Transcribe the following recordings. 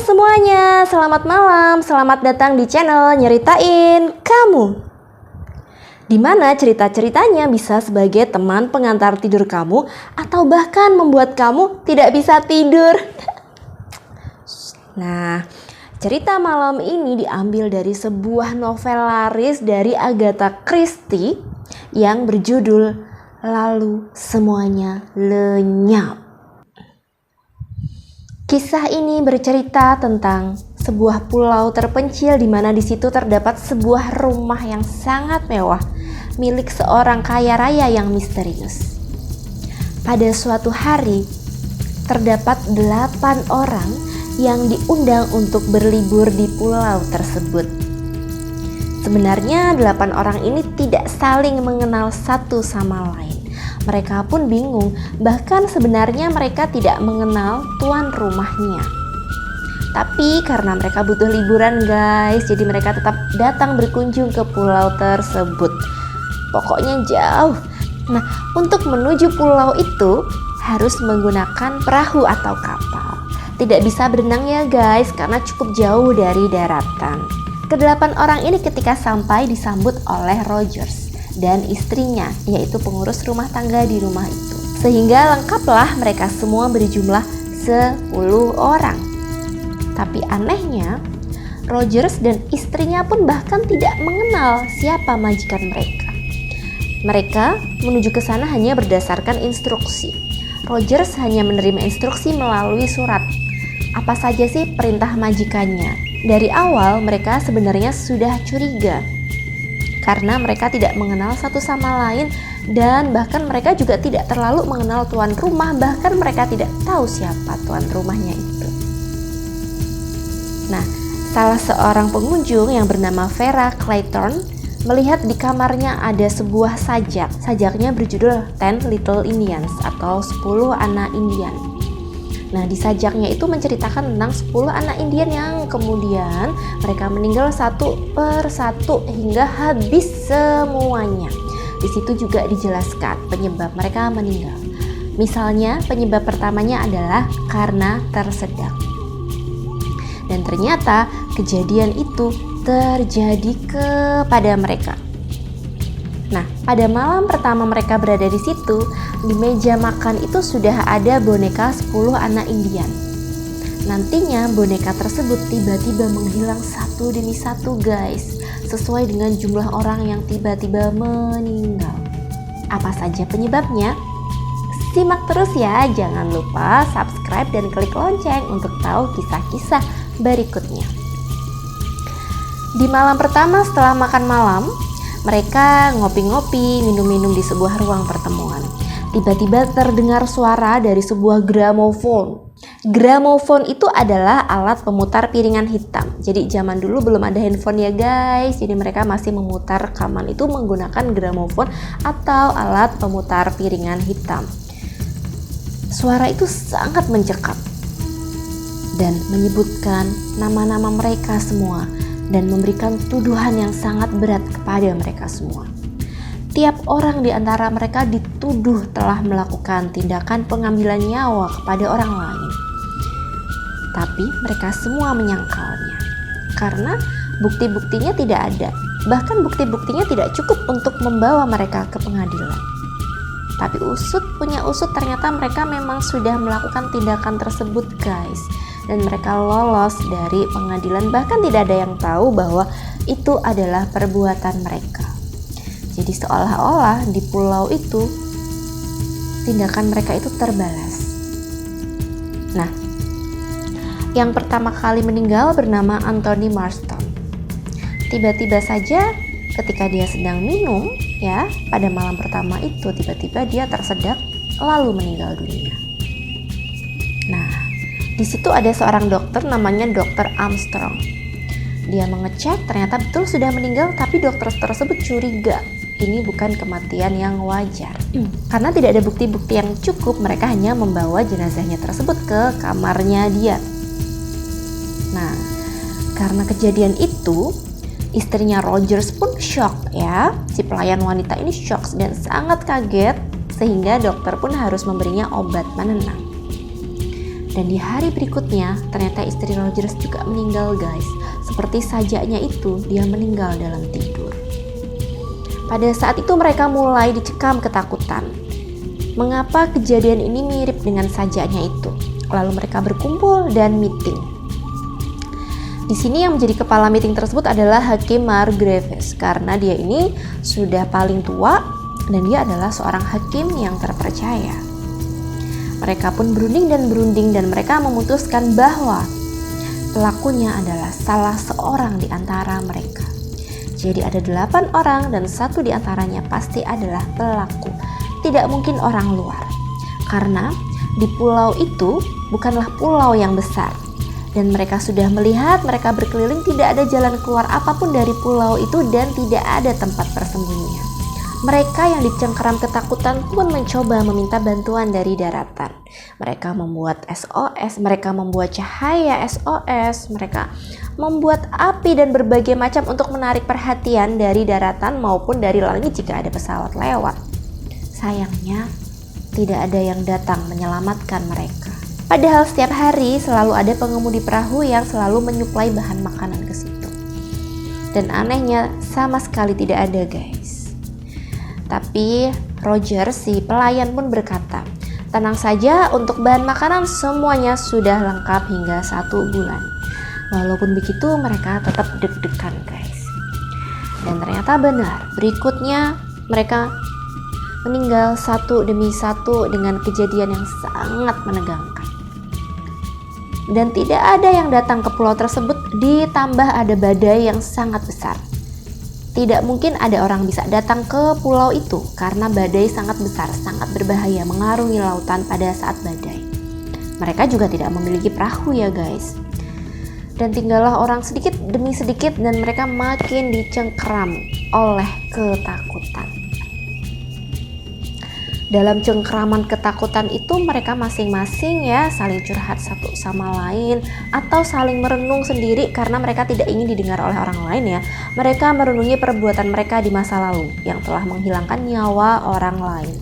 semuanya, selamat malam, selamat datang di channel Nyeritain Kamu. Dimana cerita-ceritanya bisa sebagai teman pengantar tidur kamu atau bahkan membuat kamu tidak bisa tidur. Nah, cerita malam ini diambil dari sebuah novel laris dari Agatha Christie yang berjudul Lalu Semuanya Lenyap. Kisah ini bercerita tentang sebuah pulau terpencil di mana di situ terdapat sebuah rumah yang sangat mewah milik seorang kaya raya yang misterius. Pada suatu hari, terdapat 8 orang yang diundang untuk berlibur di pulau tersebut. Sebenarnya 8 orang ini tidak saling mengenal satu sama lain. Mereka pun bingung, bahkan sebenarnya mereka tidak mengenal tuan rumahnya. Tapi karena mereka butuh liburan guys, jadi mereka tetap datang berkunjung ke pulau tersebut. Pokoknya jauh. Nah, untuk menuju pulau itu harus menggunakan perahu atau kapal. Tidak bisa berenang ya guys, karena cukup jauh dari daratan. Kedelapan orang ini ketika sampai disambut oleh Rogers dan istrinya, yaitu pengurus rumah tangga di rumah itu. Sehingga lengkaplah mereka semua berjumlah 10 orang. Tapi anehnya, Rogers dan istrinya pun bahkan tidak mengenal siapa majikan mereka. Mereka menuju ke sana hanya berdasarkan instruksi. Rogers hanya menerima instruksi melalui surat. Apa saja sih perintah majikannya? Dari awal mereka sebenarnya sudah curiga, karena mereka tidak mengenal satu sama lain dan bahkan mereka juga tidak terlalu mengenal tuan rumah, bahkan mereka tidak tahu siapa tuan rumahnya itu. Nah, salah seorang pengunjung yang bernama Vera Clayton melihat di kamarnya ada sebuah sajak. Sajaknya berjudul 10 Little Indians atau 10 anak Indian. Nah, di sajaknya itu menceritakan tentang 10 anak Indian yang kemudian mereka meninggal satu per satu hingga habis semuanya. Di situ juga dijelaskan penyebab mereka meninggal. Misalnya, penyebab pertamanya adalah karena tersedak. Dan ternyata kejadian itu terjadi kepada mereka. Nah, pada malam pertama mereka berada di situ, di meja makan itu sudah ada boneka 10 anak Indian. Nantinya boneka tersebut tiba-tiba menghilang satu demi satu guys, sesuai dengan jumlah orang yang tiba-tiba meninggal. Apa saja penyebabnya? Simak terus ya, jangan lupa subscribe dan klik lonceng untuk tahu kisah-kisah berikutnya. Di malam pertama setelah makan malam, mereka ngopi-ngopi, minum-minum di sebuah ruang pertemuan. Tiba-tiba terdengar suara dari sebuah gramofon. Gramofon itu adalah alat pemutar piringan hitam. Jadi zaman dulu belum ada handphone ya guys. Jadi mereka masih memutar rekaman itu menggunakan gramofon atau alat pemutar piringan hitam. Suara itu sangat mencekam dan menyebutkan nama-nama mereka semua dan memberikan tuduhan yang sangat berat kepada mereka semua. Tiap orang di antara mereka dituduh telah melakukan tindakan pengambilan nyawa kepada orang lain. Tapi mereka semua menyangkalnya, karena bukti-buktinya tidak ada. Bahkan bukti-buktinya tidak cukup untuk membawa mereka ke pengadilan. Tapi usut ternyata mereka memang sudah melakukan tindakan tersebut guys. Dan mereka lolos dari pengadilan, bahkan tidak ada yang tahu bahwa itu adalah perbuatan mereka. Jadi seolah-olah di pulau itu tindakan mereka itu terbalas. Nah, yang pertama kali meninggal bernama Anthony Marston. Tiba-tiba saja ketika dia sedang minum ya, pada malam pertama itu tiba-tiba dia tersedak lalu meninggal dunia. Nah, di situ ada seorang dokter namanya Dr. Armstrong. Dia mengecek, ternyata betul sudah meninggal, tapi dokter tersebut curiga ini bukan kematian yang wajar. Karena tidak ada bukti-bukti yang cukup, mereka hanya membawa jenazahnya tersebut ke kamarnya dia. Nah, karena kejadian itu, istrinya Rogers pun shock ya. Si pelayan wanita ini shock dan sangat kaget, sehingga dokter pun harus memberinya obat penenang. Dan di hari berikutnya, ternyata istri Rogers juga meninggal guys. Seperti sajaknya itu, dia meninggal dalam tidur. Pada saat itu mereka mulai dicekam ketakutan. Mengapa kejadian ini mirip dengan sajaknya itu? Lalu mereka berkumpul dan meeting. Di sini yang menjadi kepala meeting tersebut adalah Hakim Margraves, karena dia ini sudah paling tua dan dia adalah seorang hakim yang terpercaya. Mereka pun berunding dan mereka memutuskan bahwa pelakunya adalah salah seorang di antara mereka. Jadi ada 8 orang dan 1 di antaranya pasti adalah pelaku. Tidak mungkin orang luar. Karena di pulau itu bukanlah pulau yang besar. Dan mereka sudah melihat mereka berkeliling, tidak ada jalan keluar apapun dari pulau itu dan tidak ada tempat persembunyian. Mereka yang dicengkeram ketakutan pun mencoba meminta bantuan dari daratan. Mereka membuat SOS, mereka membuat cahaya SOS, mereka membuat api dan berbagai macam untuk menarik perhatian dari daratan maupun dari langit jika ada pesawat lewat. Sayangnya, tidak ada yang datang menyelamatkan mereka. Padahal setiap hari selalu ada pengemudi perahu yang selalu menyuplai bahan makanan ke situ. Dan anehnya sama sekali tidak ada guys. Tapi Roger si pelayan pun berkata, tenang saja, untuk bahan makanan semuanya sudah lengkap hingga 1 bulan. Walaupun begitu mereka tetap deg-degan guys. Dan ternyata benar, berikutnya mereka meninggal satu demi satu dengan kejadian yang sangat menegangkan. Dan tidak ada yang datang ke pulau tersebut, ditambah ada badai yang sangat besar. Tidak mungkin ada orang bisa datang ke pulau itu karena badai sangat besar, sangat berbahaya, mengarungi lautan pada saat badai. Mereka juga tidak memiliki perahu ya guys. Dan tinggallah orang sedikit demi sedikit dan mereka makin dicengkeram oleh ketakutan. Dalam cengkeraman ketakutan itu mereka masing-masing ya saling curhat satu sama lain atau saling merenung sendiri karena mereka tidak ingin didengar oleh orang lain ya. Mereka merenungi perbuatan mereka di masa lalu yang telah menghilangkan nyawa orang lain.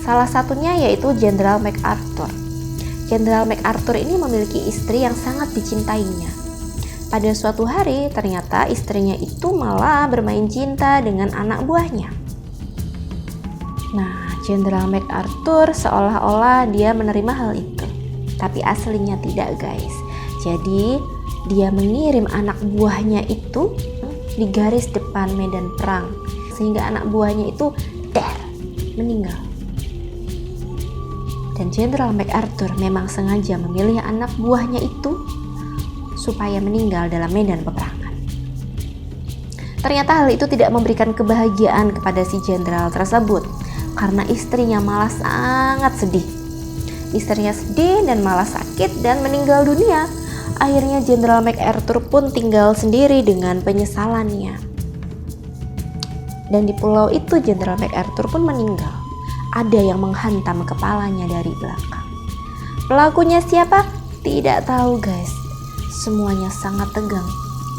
Salah satunya yaitu Jenderal MacArthur. Jenderal MacArthur ini memiliki istri yang sangat dicintainya. Pada suatu hari ternyata istrinya itu malah bermain cinta dengan anak buahnya. Nah, Jenderal MacArthur seolah-olah dia menerima hal itu. Tapi aslinya tidak guys. Jadi dia mengirim anak buahnya itu di garis depan medan perang. Sehingga anak buahnya itu meninggal. Dan Jenderal MacArthur memang sengaja memilih anak buahnya itu supaya meninggal dalam medan peperangan. Ternyata hal itu tidak memberikan kebahagiaan kepada si jenderal tersebut. Karena istrinya malah sangat sedih. Istrinya sedih dan malah sakit dan meninggal dunia. Akhirnya Jenderal MacArthur pun tinggal sendiri dengan penyesalannya. Dan di pulau itu Jenderal MacArthur pun meninggal. Ada yang menghantam kepalanya dari belakang. Pelakunya siapa? Tidak tahu guys. Semuanya sangat tegang.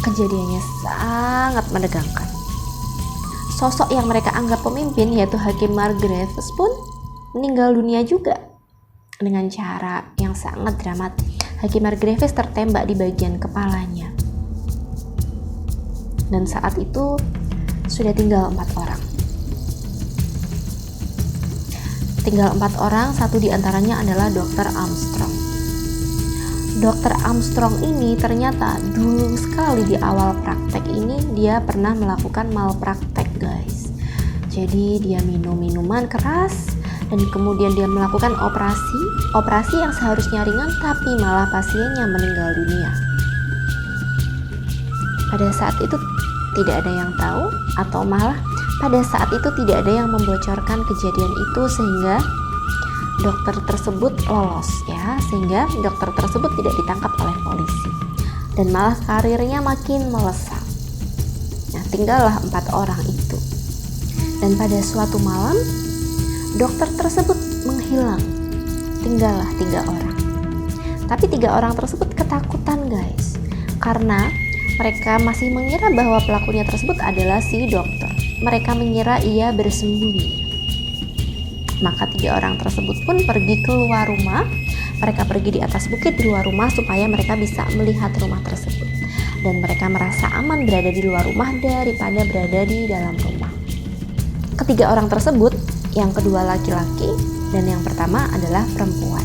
Kejadiannya sangat menegangkan. Sosok yang mereka anggap pemimpin yaitu Hakim Margraves pun meninggal dunia juga dengan cara yang sangat dramatis. Hakim Margraves tertembak di bagian kepalanya. Dan saat itu sudah tinggal 4 orang. Tinggal 4 orang, satu di antaranya adalah Dr. Armstrong. Dr. Armstrong ini ternyata dulu sekali di awal praktek ini dia pernah melakukan malpraktek guys. Jadi dia minum minuman keras dan kemudian dia melakukan operasi yang seharusnya ringan tapi malah pasiennya meninggal dunia. Pada saat itu tidak ada yang tahu atau malah pada saat itu tidak ada yang membocorkan kejadian itu sehingga dokter tersebut lolos ya, sehingga dokter tersebut tidak ditangkap oleh polisi dan malah karirnya makin melesat. Nah, tinggallah 4 orang itu. Dan pada suatu malam dokter tersebut menghilang. Tinggallah 3 orang. Tapi 3 orang tersebut ketakutan guys, karena mereka masih mengira bahwa pelakunya tersebut adalah si dokter. Mereka mengira ia bersembunyi. Maka 3 orang tersebut pun pergi keluar rumah Mereka pergi di atas bukit di luar rumah supaya mereka bisa melihat rumah tersebut. Dan mereka merasa aman berada di luar rumah daripada berada di dalam rumah. Ketiga orang tersebut, yang kedua laki-laki dan yang pertama adalah perempuan.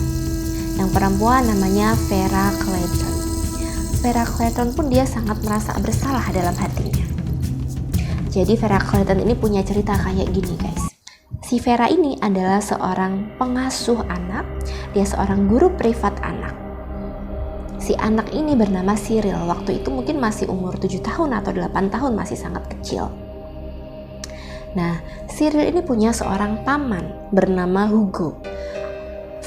Yang perempuan namanya Vera Clayton. Vera Clayton pun dia sangat merasa bersalah dalam hatinya. Jadi Vera Clayton ini punya cerita kayak gini guys. Si Vera ini adalah seorang pengasuh anak, dia seorang guru privat anak. Si anak ini bernama Cyril, waktu itu mungkin masih umur 7 tahun atau 8 tahun, masih sangat kecil. Nah, Cyril ini punya seorang paman bernama Hugo.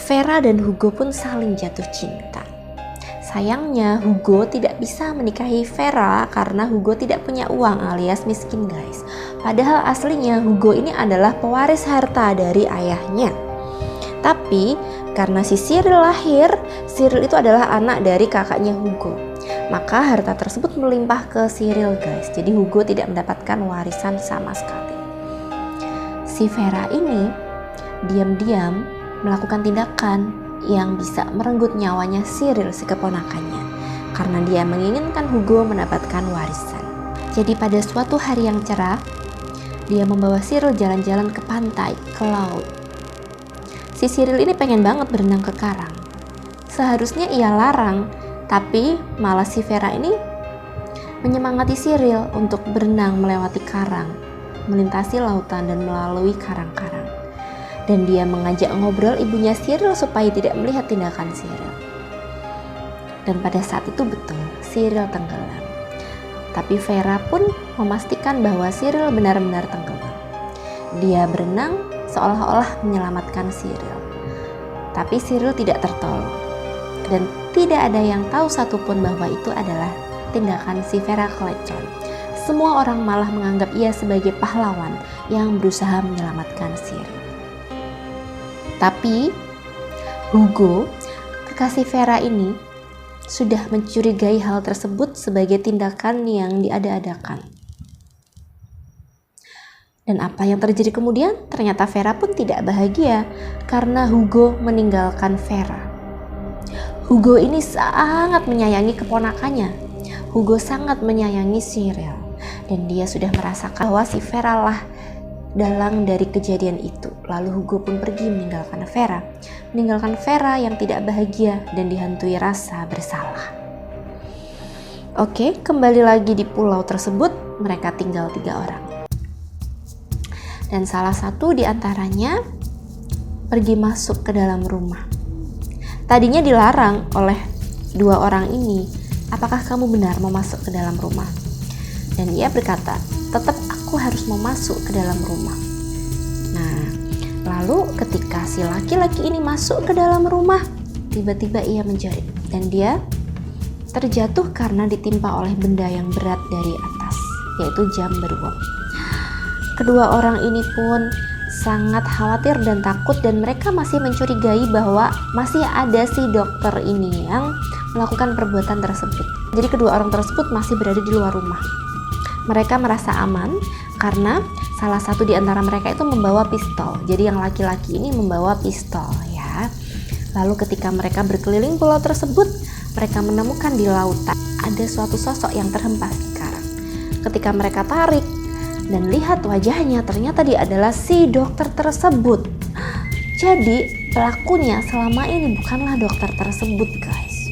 Vera dan Hugo pun saling jatuh cinta. Sayangnya Hugo tidak bisa menikahi Vera karena Hugo tidak punya uang alias miskin guys. Padahal aslinya Hugo ini adalah pewaris harta dari ayahnya. Tapi karena si Cyril lahir, Cyril itu adalah anak dari kakaknya Hugo. Maka harta tersebut melimpah ke Cyril guys. Jadi Hugo tidak mendapatkan warisan sama sekali. Si Vera ini diam-diam melakukan tindakan yang bisa merenggut nyawanya Cyril si keponakannya karena dia menginginkan Hugo mendapatkan warisan. Jadi pada suatu hari yang cerah, dia membawa Cyril jalan-jalan ke pantai, ke laut. Si Cyril ini pengen banget berenang ke karang. Seharusnya ia larang, tapi malah si Vera ini menyemangati Cyril untuk berenang melewati karang, melintasi lautan dan melalui karang-karang. Dan dia mengajak ngobrol ibunya Cyril supaya tidak melihat tindakan Cyril. Dan pada saat itu betul, Cyril tenggelam. Tapi Vera pun memastikan bahwa Cyril benar-benar tenggelam. Dia berenang seolah-olah menyelamatkan Cyril. Tapi Cyril tidak tertolong. Dan tidak ada yang tahu satupun bahwa itu adalah tindakan si Vera Clayton. Semua orang malah menganggap ia sebagai pahlawan yang berusaha menyelamatkan Cyril. Tapi Hugo, kekasih Vera ini, sudah mencurigai hal tersebut sebagai tindakan yang diada-adakan. Dan apa yang terjadi kemudian? Ternyata Vera pun tidak bahagia karena Hugo meninggalkan Vera. Hugo ini sangat menyayangi keponakannya. Hugo sangat menyayangi Cyril. Dan dia sudah merasakan bahwa si Vera lah dalang dari kejadian itu. Lalu Hugo pun pergi meninggalkan Vera. Meninggalkan Vera yang tidak bahagia dan dihantui rasa bersalah. Oke, kembali lagi di pulau tersebut, mereka tinggal 3 orang. Dan salah satu di antaranya pergi masuk ke dalam rumah. Tadinya dilarang oleh 2 orang ini, apakah kamu benar mau masuk ke dalam rumah? Dan ia berkata, tetap aku harus mau masuk ke dalam rumah. Nah, lalu ketika si laki-laki ini masuk ke dalam rumah, tiba-tiba ia menjerit dan dia terjatuh karena ditimpa oleh benda yang berat dari atas, yaitu jam berwong. Kedua orang ini pun sangat khawatir dan takut dan mereka masih mencurigai bahwa masih ada si dokter ini yang melakukan perbuatan tersebut. Jadi kedua orang tersebut masih berada di luar rumah. Mereka merasa aman karena salah satu di antara mereka itu membawa pistol. Jadi yang laki-laki ini membawa pistol ya. Lalu ketika mereka berkeliling pulau tersebut, mereka menemukan di lautan ada suatu sosok yang terhempas di karang. Ketika mereka tarik dan lihat wajahnya, ternyata dia adalah si dokter tersebut. Jadi pelakunya selama ini bukanlah dokter tersebut guys.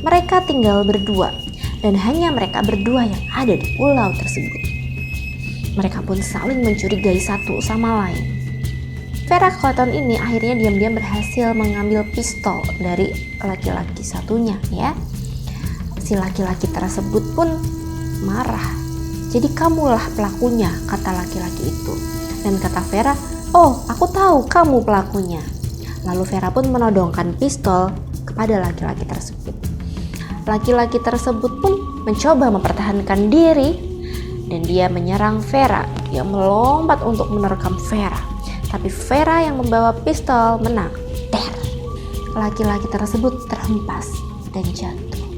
Mereka tinggal berdua. Dan hanya mereka berdua yang ada di pulau tersebut. Mereka pun saling mencurigai satu sama lain. Vera Clayton ini akhirnya diam-diam berhasil mengambil pistol dari laki-laki satunya ya. Si laki-laki tersebut pun marah. Jadi kamulah pelakunya, kata laki-laki itu. Dan kata Vera, oh aku tahu kamu pelakunya. Lalu Vera pun menodongkan pistol kepada laki-laki tersebut. Laki-laki tersebut pun mencoba mempertahankan diri dan dia menyerang Vera. Dia melompat untuk menerkam Vera. Tapi Vera yang membawa pistol menang. Der. Laki-laki tersebut terhempas dan jatuh.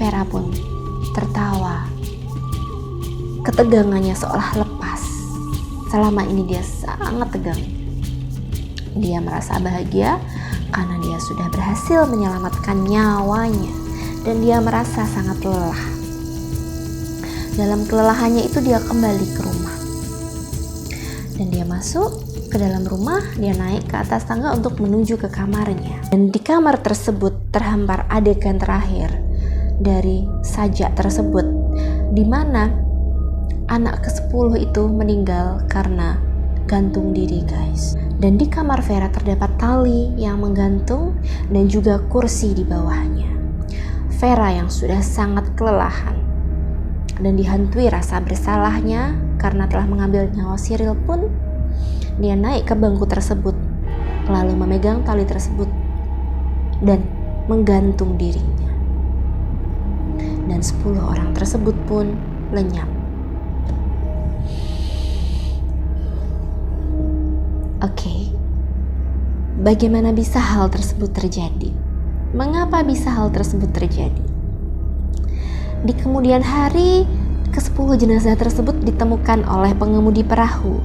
Vera pun tertawa. Ketegangannya seolah lepas. Selama ini dia sangat tegang. Dia merasa bahagia karena dia sudah berhasil menyelamatkan nyawanya dan dia merasa sangat lelah. Dalam kelelahannya itu dia kembali ke rumah. Dan dia masuk ke dalam rumah, dia naik ke atas tangga untuk menuju ke kamarnya. Dan di kamar tersebut terhampar adegan terakhir dari sajak tersebut, di mana anak ke-10 itu meninggal karena gantung diri, guys. Dan di kamar Vera terdapat tali yang menggantung dan juga kursi di bawahnya. Vera yang sudah sangat kelelahan dan dihantui rasa bersalahnya karena telah mengambil nyawa Cyril pun, dia naik ke bangku tersebut, lalu memegang tali tersebut dan menggantung dirinya. Dan 10 orang tersebut pun lenyap. Oke, bagaimana bisa hal tersebut terjadi? Mengapa bisa hal tersebut terjadi? Di kemudian hari, ke-10 jenazah tersebut ditemukan oleh pengemudi perahu.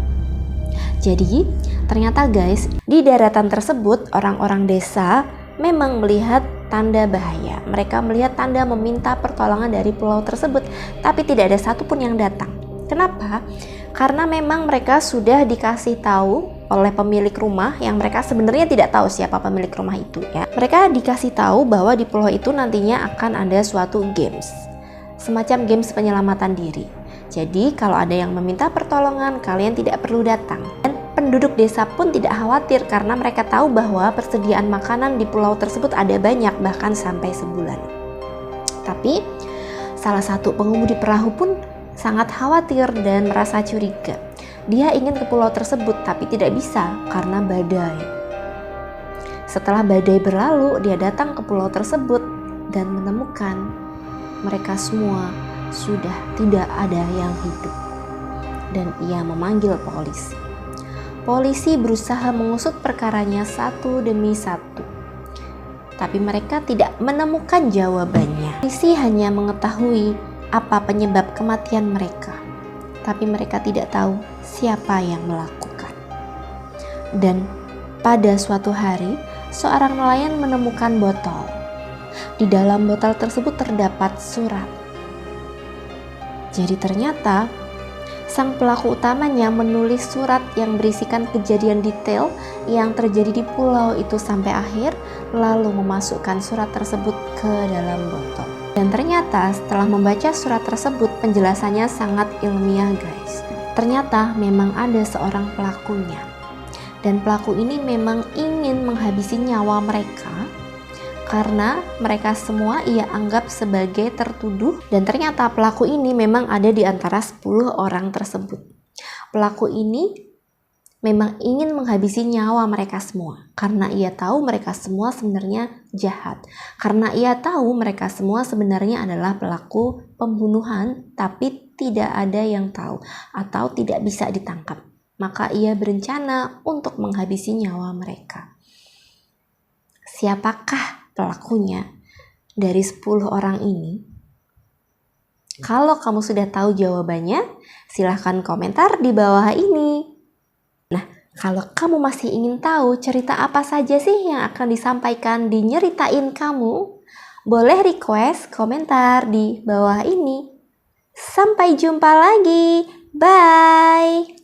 Jadi, ternyata guys, di daratan tersebut orang-orang desa memang melihat tanda bahaya. Mereka melihat tanda meminta pertolongan dari pulau tersebut, tapi tidak ada satupun yang datang. Kenapa? Karena memang mereka sudah dikasih tahu oleh pemilik rumah yang mereka sebenarnya tidak tahu siapa pemilik rumah itu ya. Mereka dikasih tahu bahwa di pulau itu nantinya akan ada suatu games, semacam games penyelamatan diri. Jadi kalau ada yang meminta pertolongan, kalian tidak perlu datang. Dan penduduk desa pun tidak khawatir karena mereka tahu bahwa persediaan makanan di pulau tersebut ada banyak, bahkan sampai sebulan. Tapi salah satu pengemudi perahu pun sangat khawatir dan merasa curiga. Dia ingin ke pulau tersebut tapi tidak bisa karena badai. Setelah badai berlalu, dia datang ke pulau tersebut dan menemukan mereka semua sudah tidak ada yang hidup. Dan ia memanggil polisi. Polisi berusaha mengusut perkaranya satu demi satu, tapi mereka tidak menemukan jawabannya. Polisi hanya mengetahui apa penyebab kematian mereka, tapi mereka tidak tahu siapa yang melakukan. Dan pada suatu hari, seorang nelayan menemukan botol. Di dalam botol tersebut terdapat surat. Jadi ternyata sang pelaku utamanya menulis surat yang berisikan kejadian detail yang terjadi di pulau itu sampai akhir, lalu memasukkan surat tersebut ke dalam botol. Dan ternyata setelah membaca surat tersebut, penjelasannya sangat ilmiah guys. Ternyata memang ada seorang pelakunya. Dan pelaku ini memang ingin menghabisi nyawa mereka karena mereka semua ia anggap sebagai tertuduh. Dan ternyata pelaku ini memang ada di antara 10 orang tersebut. Pelaku ini memang ingin menghabisi nyawa mereka semua karena ia tahu mereka semua sebenarnya jahat, karena ia tahu mereka semua sebenarnya adalah pelaku pembunuhan tapi tidak ada yang tahu atau tidak bisa ditangkap. Maka ia berencana untuk menghabisi nyawa mereka. Siapakah pelakunya dari 10 orang ini? Kalau kamu sudah tahu jawabannya, silahkan komentar di bawah ini. Kalau kamu masih ingin tahu cerita apa saja sih yang akan disampaikan di Nyeritain Kamu, boleh request komentar di bawah ini. Sampai jumpa lagi. Bye.